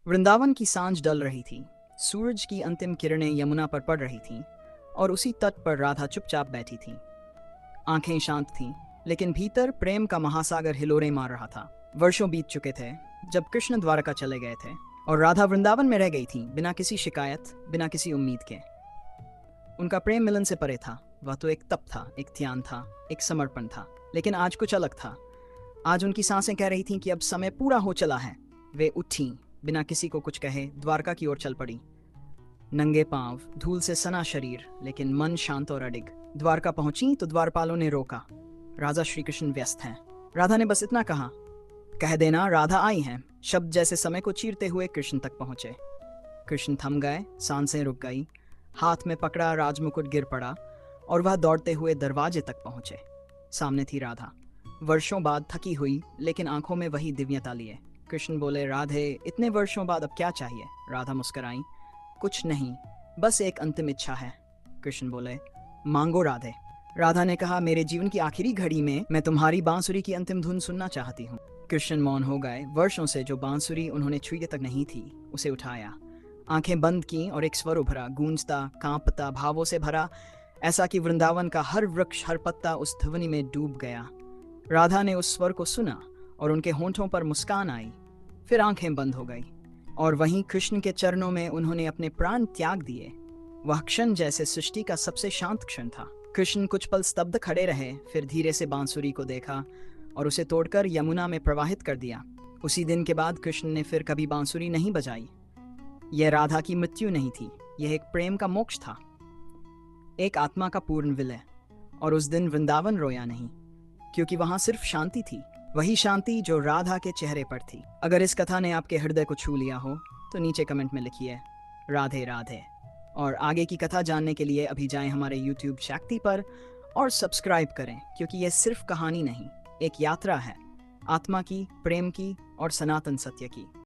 वृंदावन की सांझ ढल रही थी। सूरज की अंतिम किरणें यमुना पर पड़ रही थीं और उसी तट पर राधा चुपचाप बैठी थी। आंखें शांत थीं, लेकिन भीतर प्रेम का महासागर हिलोरें मार रहा था। वर्षों बीत चुके थे जब कृष्ण द्वारका चले गए थे और राधा वृंदावन में रह गई थी, बिना किसी शिकायत, बिना किसी उम्मीद के। उनका प्रेम मिलन से परे था। वह तो एक तप था, एक ध्यान था, एक समर्पण था। लेकिन आज कुछ अलग था। आज उनकी सांसें कह रही थीं कि अब समय पूरा हो चला है। वे उठी, बिना किसी को कुछ कहे द्वारका की ओर चल पड़ी। नंगे पांव, धूल से सना शरीर, लेकिन मन शांत और अडिग। द्वारका पहुंची तो द्वारपालों ने रोका। राजा श्री कृष्ण व्यस्त हैं। राधा ने बस इतना कहा, कह देना राधा आई हैं। शब्द जैसे समय को चीरते हुए कृष्ण तक पहुंचे। कृष्ण थम गए, सांसें रुक गई। हाथ में पकड़ा राजमुकुट गिर पड़ा और वह दौड़ते हुए दरवाजे तक पहुंचे। सामने थी राधा, वर्षों बाद थकी हुई, लेकिन आंखों में वही दिव्यता लिए। कृष्ण बोले, राधे, इतने वर्षों बाद अब क्या चाहिए? राधा मुस्कुराई, कुछ नहीं, बस एक अंतिम इच्छा है। कृष्ण बोले, मांगो राधे। राधा ने कहा, मेरे जीवन की आखिरी घड़ी में मैं तुम्हारी बांसुरी की अंतिम धुन सुनना चाहती हूँ। कृष्ण मौन हो गए। वर्षों से जो बांसुरी उन्होंने छुई तक नहीं थी, उसे उठाया, आंखें बंद की और एक स्वर उभरा, गूंजता, कांपता, भावों से भरा, ऐसा कि वृंदावन का हर वृक्ष, हर पत्ता उस ध्वनि में डूब गया। राधा ने उस स्वर को सुना और उनके होंठों पर मुस्कान आई। फिर आंखें बंद हो गई और वहीं कृष्ण के चरणों में उन्होंने अपने प्राण त्याग दिए। वह क्षण जैसे सृष्टि का सबसे शांत क्षण था। कृष्ण कुछ पल स्तब्ध खड़े रहे, फिर धीरे से बांसुरी को देखा और उसे तोड़कर यमुना में प्रवाहित कर दिया। उसी दिन के बाद कृष्ण ने फिर कभी बांसुरी नहीं बजाई। यह राधा की मृत्यु नहीं थी, यह एक प्रेम का मोक्ष था, एक आत्मा का पूर्ण विलय। और उस दिन वृंदावन रोया नहीं, क्योंकि वहां सिर्फ शांति थी, वही शांति जो राधा के चेहरे पर थी। अगर इस कथा ने आपके हृदय को छू लिया हो तो नीचे कमेंट में लिखिए राधे राधे। और आगे की कथा जानने के लिए अभी जाएं हमारे YouTube शक्ति पर और सब्सक्राइब करें, क्योंकि यह सिर्फ कहानी नहीं, एक यात्रा है, आत्मा की, प्रेम की और सनातन सत्य की।